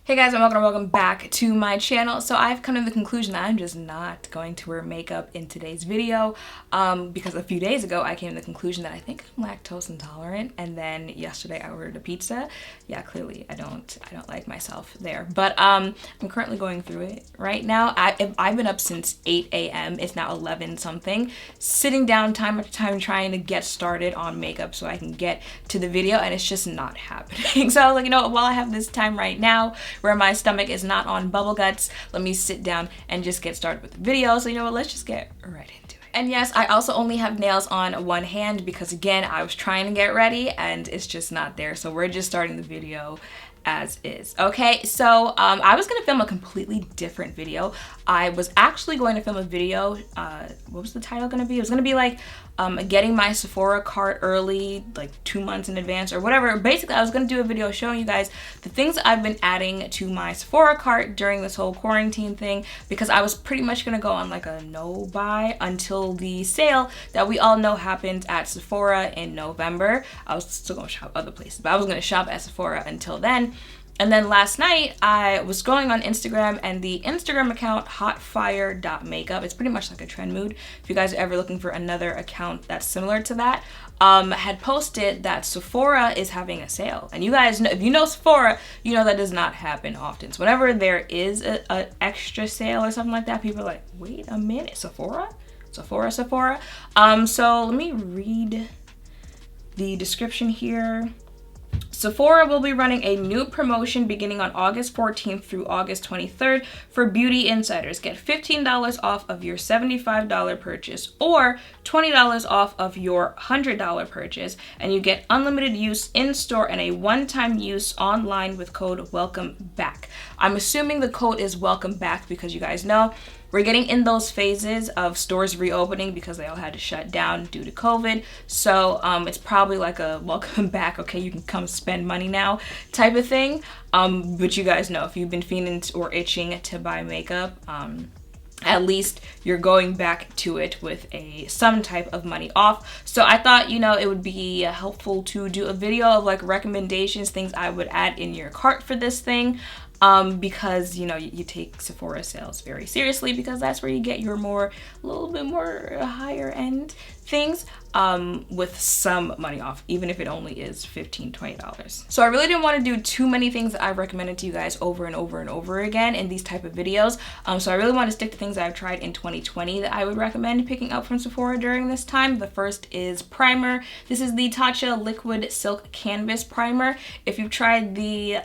Hey guys, and welcome back to my channel. So I've come to the conclusion that I'm just not going to wear makeup in today's video because a few days ago I came to the conclusion that I think I'm lactose intolerant, and then yesterday I ordered a pizza. Yeah, clearly I don't like myself there, but I'm currently going through it right now. I've been up since 8 a.m. It's now 11 something, sitting down time after time trying to get started on makeup so I can get to the video, and it's just not happening. So I was like, you know, while I have this time right now where my stomach is not on bubble guts, let me sit down and just get started with the video. So you know what, let's just get right into it. And yes, I also only have nails on one hand because again, I was trying to get ready and it's just not there. So we're just starting the video as is. Okay, so I was gonna film a completely different video. I was actually going to film a video, what was the title gonna be? It was gonna be like getting my Sephora cart early, like 2 months in advance or whatever. Basically, I was gonna do a video showing you guys the things I've been adding to my Sephora cart during this whole quarantine thing, because I was pretty much gonna go on like a no buy until the sale that we all know happened at Sephora in November. I was still gonna shop other places, but I was gonna shop at Sephora until then. And then last night I was scrolling on Instagram, and the Instagram account hotfire.makeup, it's pretty much like a trend mood if you guys are ever looking for another account that's similar to that, had posted that Sephora is having a sale. And you guys know, if you know Sephora, you know that does not happen often. So whenever there is a extra sale or something like that, people are like, wait a minute, Sephora? Sephora? So let me read the description here. Sephora will be running a new promotion beginning on August 14th through August 23rd for beauty insiders. Get $15 off of your $75 purchase or $20 off of your $100 purchase, and you get unlimited use in store and a one-time use online with code WELCOMEBACK. I'm assuming the code is WELCOMEBACK because you guys know we're getting in those phases of stores reopening because they all had to shut down due to COVID. So it's probably like a welcome back, okay, you can come spend money now type of thing. But you guys know if you've been feeling or itching to buy makeup, at least you're going back to it with some type of money off. So I thought, you know, it would be helpful to do a video of like recommendations, things I would add in your cart for this thing. Because you know you take Sephora sales very seriously, because that's where you get your a little bit more higher end things with some money off, even if it only is $15–20. So I really didn't want to do too many things that I've recommended to you guys over and over and over again in these type of videos. So I really want to stick to things that I've tried in 2020 that I would recommend picking up from Sephora during this time. The first is primer. This is the Tatcha Liquid Silk Canvas Primer. If you've tried the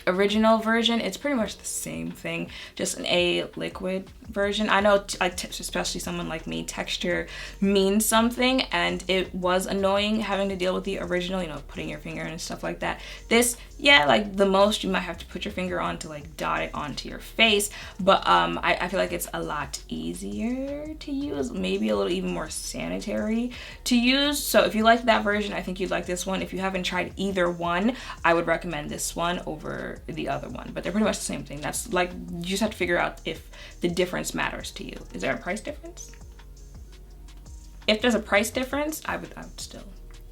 original version, it's pretty much the same thing, just a liquid version. I know, especially someone like me, texture means something, and it was annoying having to deal with the original, you know, putting your finger in and stuff like that. This, yeah, like the most you might have to put your finger on to like dot it onto your face, but I feel like it's a lot easier to use, maybe a little even more sanitary to use. So if you like that version, I think you'd like this one. If you haven't tried either one, I would recommend this one over the other one, but they're pretty much the same thing. That's like, you just have to figure out if the difference matters to you. Is there a price difference? If there's a price difference, I would still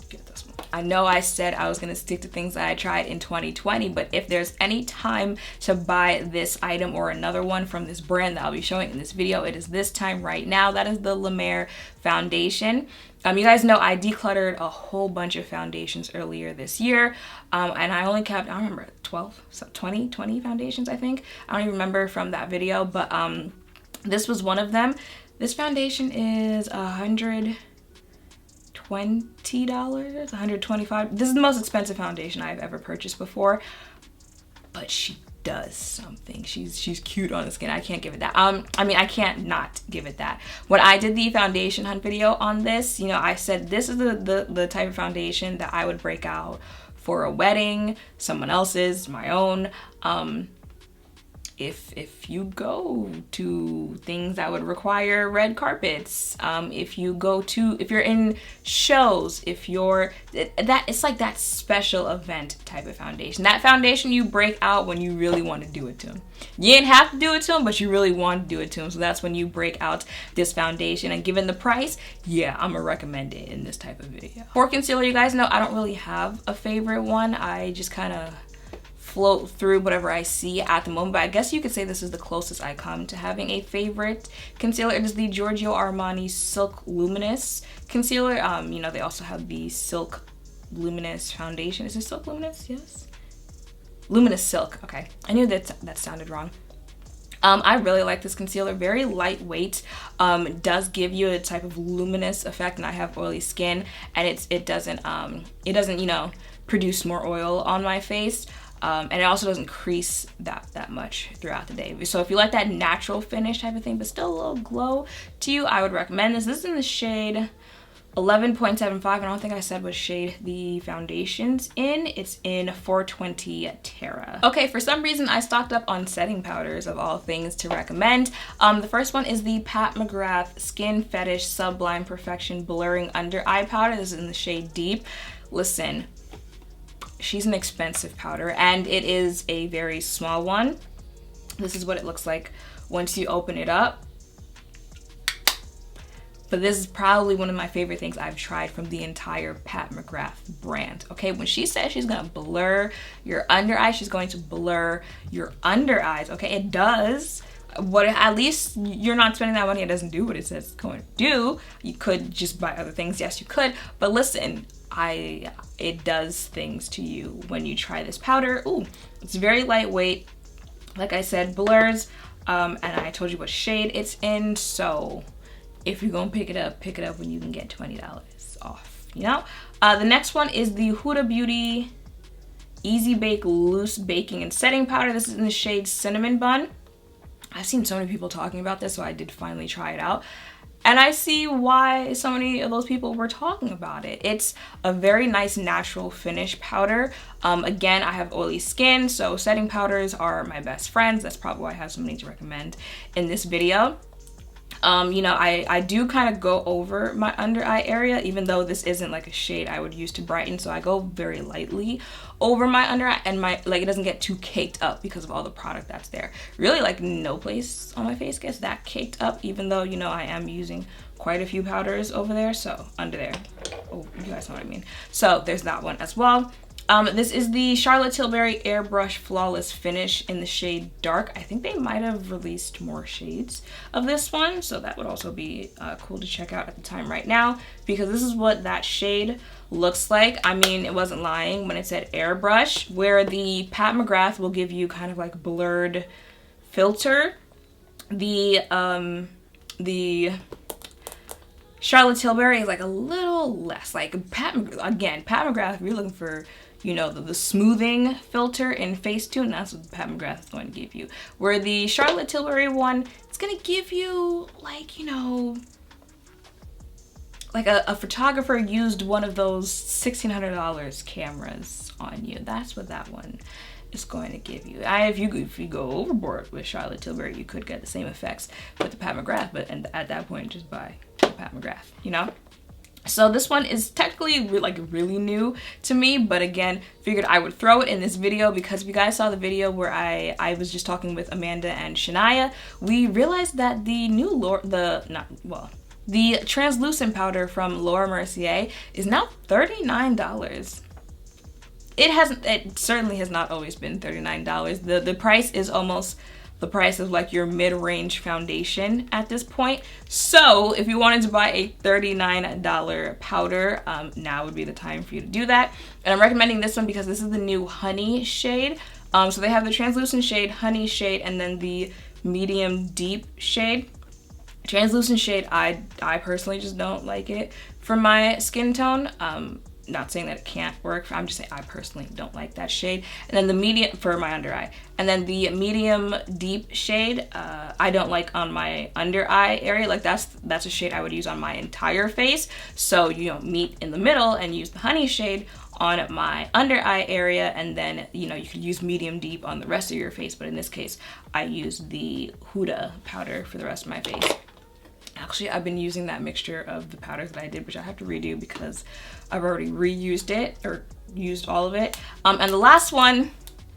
get this one. I know I said I was gonna stick to things that I tried in 2020, but if there's any time to buy this item or another one from this brand that I'll be showing in this video, it is this time right now. That is the La Mer foundation. You guys know I decluttered a whole bunch of foundations earlier this year, and I only kept, I don't remember, 20 foundations, I think. I don't even remember from that video, but this was one of them. This foundation is $120, $125. This is the most expensive foundation I've ever purchased before, but she does something. She's cute on the skin. I can't give it that. I mean, I can't not give it that. When I did the foundation hunt video on this, you know, I said this is the type of foundation that I would break out for a wedding, someone else's, my own. If you go to things that would require red carpets, if you're in shows, it's like that special event type of foundation. That foundation you break out when you really want to do it to them. You didn't have to do it to them, but you really want to do it to them. So that's when you break out this foundation. And given the price, yeah, I'm gonna recommend it in this type of video. For concealer, you guys know I don't really have a favorite one. I just kind of float through whatever I see at the moment, but I guess you could say this is the closest I come to having a favorite concealer. It is the Giorgio Armani Silk Luminous concealer. You know, they also have the Silk Luminous foundation. Is it Silk Luminous? Yes. Luminous Silk. Okay, I knew that sounded wrong. I really like this concealer. Very lightweight. Does give you a type of luminous effect, and I have oily skin, and it doesn't you know, produce more oil on my face, and it also doesn't crease that much throughout the day. So if you like that natural finish type of thing, but still a little glow to you, I would recommend this. This is in the shade 11.75. I don't think I said what shade the foundation's in. It's in 420 Terra. Okay, for some reason I stocked up on setting powders of all things to recommend. The first one is the Pat McGrath Skin Fetish Sublime Perfection Blurring Under Eye Powder. This is in the shade Deep. Listen, she's an expensive powder, and it is a very small one. This is what it looks like once you open it up. But this is probably one of my favorite things I've tried from the entire Pat McGrath brand. Okay, when she says she's gonna blur your under eye, she's going to blur your under eyes. Okay, it does what, at least you're not spending that money. It doesn't do what it says it's going to do. You could just buy other things. Yes, you could. But listen, it does things to you when you try this powder. Ooh, it's very lightweight. Like I said, blurs. And I told you what shade it's in, so if you're gonna pick it up when you can get $20 off, you know? The next one is the Huda Beauty Easy Bake Loose Baking and Setting Powder. This is in the shade Cinnamon Bun. I've seen so many people talking about this, so I did finally try it out. And I see why so many of those people were talking about it. It's a very nice natural finish powder. Again, I have oily skin, so setting powders are my best friends. That's probably why I have so many to recommend in this video. You know, I do kind of go over my under eye area, even though this isn't like a shade I would use to brighten, so I go very lightly over my under eye, and it doesn't get too caked up because of all the product that's there. Really, like, no place on my face gets that caked up, even though, you know, I am using quite a few powders over there, so under there. Oh, you guys know what I mean. So there's that one as well. This is the Charlotte Tilbury Airbrush Flawless Finish in the shade Dark. I think they might have released more shades of this one, so that would also be cool to check out at the time right now, because this is what that shade looks like. I mean, it wasn't lying when it said airbrush, where the Pat McGrath will give you kind of like blurred filter. The Charlotte Tilbury is like a little less. Like Pat McGrath, if you're looking for, you know, the smoothing filter in Facetune, that's what Pat McGrath is going to give you. Where the Charlotte Tilbury one, it's going to give you, like, you know, like a photographer used one of those $1,600 cameras on you. That's what that one is going to give you. If you go overboard with Charlotte Tilbury, you could get the same effects with the Pat McGrath, but at that point, just buy the Pat McGrath, you know? So this one is technically really new to me, but again, figured I would throw it in this video because if you guys saw the video where I was just talking with Amanda and Shania, we realized that the new the translucent powder from Laura Mercier is now $39. It certainly has not always been $39. The price is almost the price of like your mid-range foundation at this point. So if you wanted to buy a $39 powder, now would be the time for you to do that. And I'm recommending this one because this is the new honey shade. So they have the translucent shade, honey shade, and then the medium deep shade. Translucent shade, I personally just don't like it for my skin tone. Not saying that it can't work, I'm just saying I personally don't like that shade. And then the medium, for my under eye, and then the medium deep shade, I don't like on my under eye area. Like that's a shade I would use on my entire face. So, you know, meet in the middle and use the honey shade on my under eye area, and then, you know, you could use medium deep on the rest of your face, but in this case, I use the Huda powder for the rest of my face. Actually, I've been using that mixture of the powders that I did, which I have to redo because I've already reused it, or used all of it. And the last one,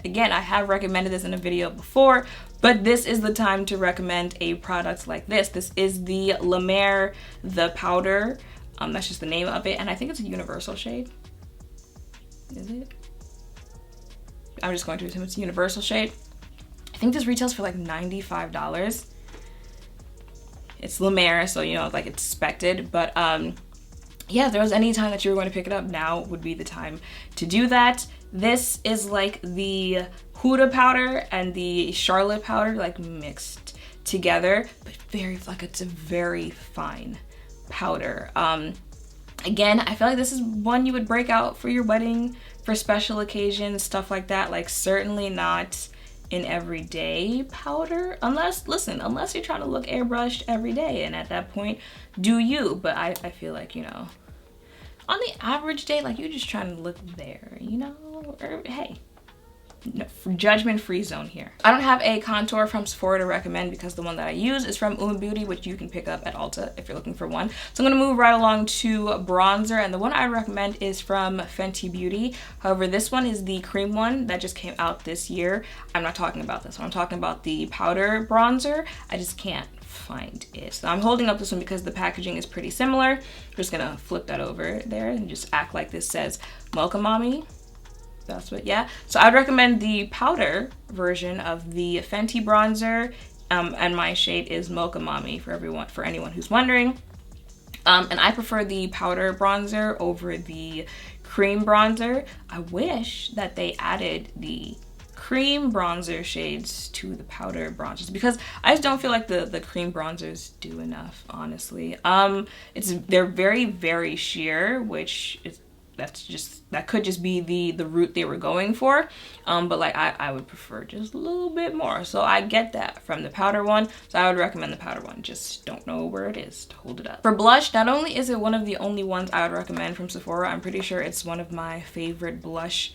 again, I have recommended this in a video before, but this is the time to recommend a product like this. This is the La Mer The Powder. That's just the name of it, and I think it's a universal shade. Is it? I'm just going to assume it's a universal shade. I think this retails for like $95. It's Luminous, so you know, like it's expected, but yeah, if there was any time that you were going to pick it up, now would be the time to do that. This is like the Huda powder and the Charlotte powder like mixed together, but it's a very fine powder. Again, I feel like this is one you would break out for your wedding, for special occasions, stuff like that. Like certainly not an everyday powder, unless you're trying to look airbrushed every day, and at that point, do you. But I feel like, you know, on the average day, like you're just trying to look there, you know, or hey, no, judgment-free zone here. I don't have a contour from Sephora to recommend because the one that I use is from Uma Beauty, which you can pick up at Ulta if you're looking for one. So I'm gonna move right along to bronzer, and the one I recommend is from Fenty Beauty. However, this one is the cream one that just came out this year. I'm not talking about this one. I'm talking about the powder bronzer. I just can't find it. So I'm holding up this one because the packaging is pretty similar. I'm just gonna flip that over there and just act like this says Welcome Mommy. That's what, yeah. So I'd recommend the powder version of the Fenty bronzer, and my shade is Mocha Mommy for anyone who's wondering. And I prefer the powder bronzer over the cream bronzer. I wish that they added the cream bronzer shades to the powder bronzers because I just don't feel like the cream bronzers do enough, honestly. They're very, very sheer, which is that could just be the route they were going for, but like I would prefer just a little bit more. So I get that from the powder one, so I would recommend the powder one. Just don't know where it is to hold it up. For blush, not only is it one of the only ones I would recommend from Sephora, I'm pretty sure it's one of my favorite blush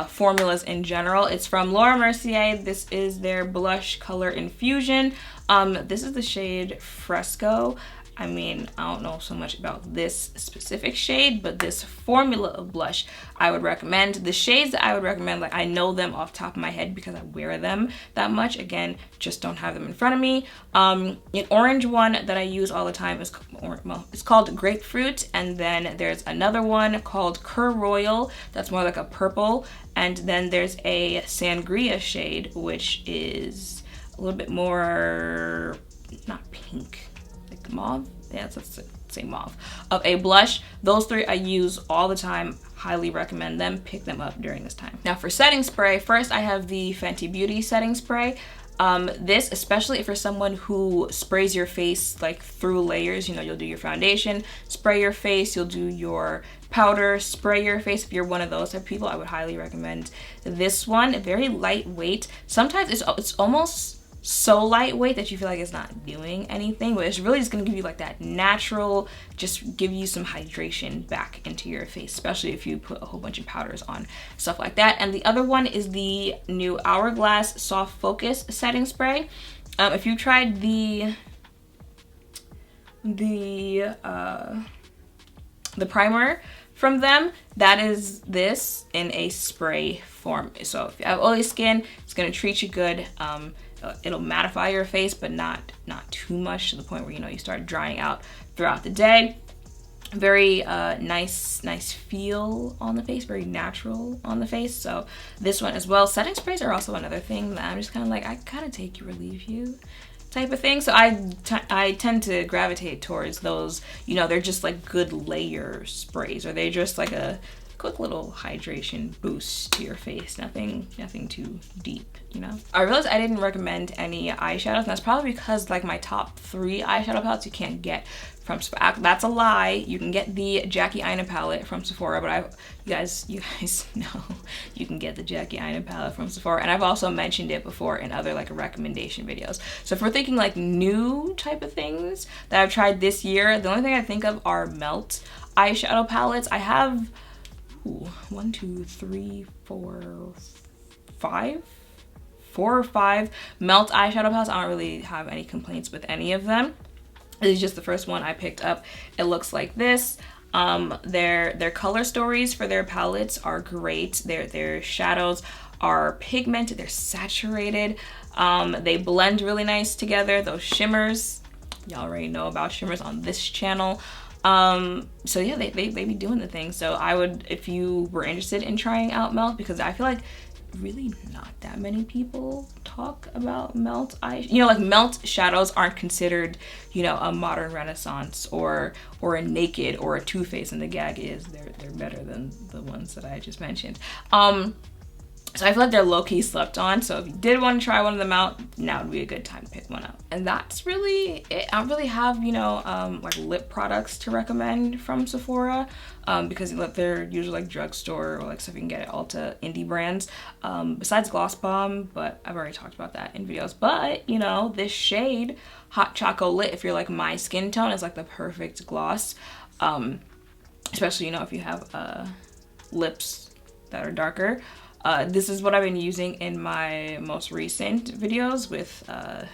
formulas in general. It's from Laura Mercier. This is their blush color Infusion. This is the shade Fresco. I mean, I don't know so much about this specific shade, but this formula of blush I would recommend. The shades that I would recommend, like I know them off the top of my head because I wear them that much. Again, just don't have them in front of me. An orange one that I use all the time is, it's called Grapefruit, and then there's another one called Cur Royal that's more like a purple, and then there's a Sangria shade, which is a little bit more, not pink, mauve, yeah, let's say mauve, of a blush. Those three I use all the time. Highly recommend them. Pick them up during this time. Now for setting spray, first I have the Fenty Beauty setting spray. This, especially if you're someone who sprays your face like through layers, you know, you'll do your foundation, spray your face, you'll do your powder, spray your face. If you're one of those type of people, I would highly recommend this one. Very lightweight. Sometimes it's almost so lightweight that you feel like it's not doing anything, but it's really just gonna give you like that natural, just give you some hydration back into your face, especially if you put a whole bunch of powders on, stuff like that. And the other one is the new Hourglass Soft Focus Setting Spray. If you tried the primer from them, that is this in a spray form. So if you have oily skin, it's gonna treat you good. It'll mattify your face, but not too much to the point where, you know, you start drying out throughout the day. Very nice feel on the face, very natural on the face. So this one as well. Setting sprays are also another thing that I'm just kind of like, I kind of take you or leave you type of thing. So I tend to gravitate towards those, you know, they're just like good layer sprays, or they're just like a quick little hydration boost to your face. Nothing too deep, you know. I realized I didn't recommend any eyeshadows, and that's probably because like my top 3 eyeshadow palettes you can't get from Sephora. That's a lie. You can get the Jackie Aina palette from Sephora, but you guys know you can get the Jackie Aina palette from Sephora, and I've also mentioned it before in other like recommendation videos. So if we're thinking like new type of things that I've tried this year, the only thing I think of are Melt eyeshadow palettes. I have 1, 2, 3, 4, 5, 4 or 5 Melt eyeshadow palettes. I don't really have any complaints with any of them. This is just the first one I picked up. It looks like this. Their color stories for their palettes are great. Their shadows are pigmented, they're saturated. They blend really nice together. Those shimmers, y'all already know about shimmers on this channel. So yeah, they be doing the thing. So I would, if you were interested in trying out Melt, because I feel like really not that many people talk about melt eye. You know, like melt shadows aren't considered, you know, a modern renaissance or a Naked or a Too Faced, and the gag is they're better than the ones that I just mentioned. So I feel like they're low-key slept on. So if you did want to try one of them out, now would be a good time to pick one up. And that's really it. I don't really have, you know, like lip products to recommend from Sephora, because they're usually like drugstore or like stuff you can get at Ulta indie brands, besides Gloss Bomb, but I've already talked about that in videos. But, you know, this shade, Hot Choco Lit, if you're like my skin tone, is like the perfect gloss, especially, you know, if you have lips that are darker. This is what I've been using in my most recent videos with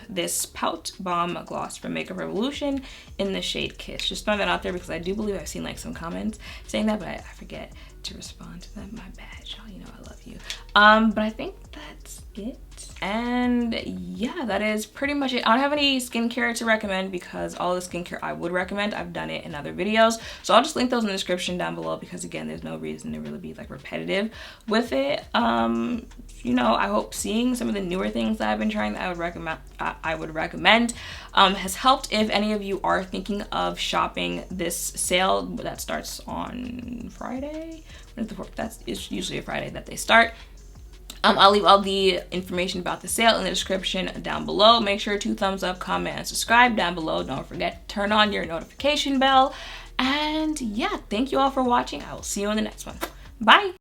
this Pout Bomb gloss from Makeup Revolution in the shade Kiss. Just throwing that out there because I do believe I've seen like some comments saying that, but I forget to respond to them. My bad, y'all. You know I love you. But I think that's it. And yeah, that is pretty much it. I don't have any skincare to recommend because all the skincare I would recommend, I've done it in other videos. So I'll just link those in the description down below because again, there's no reason to really be like repetitive with it. You know, I hope seeing some of the newer things that I've been trying that I would recommend has helped. If any of you are thinking of shopping this sale that starts on Friday, it's usually a Friday that they start. I'll leave all the information about the sale in the description down below. Make sure to thumbs up, comment, and subscribe down below. Don't forget to turn on your notification bell. And yeah, thank you all for watching. I will see you in the next one. Bye.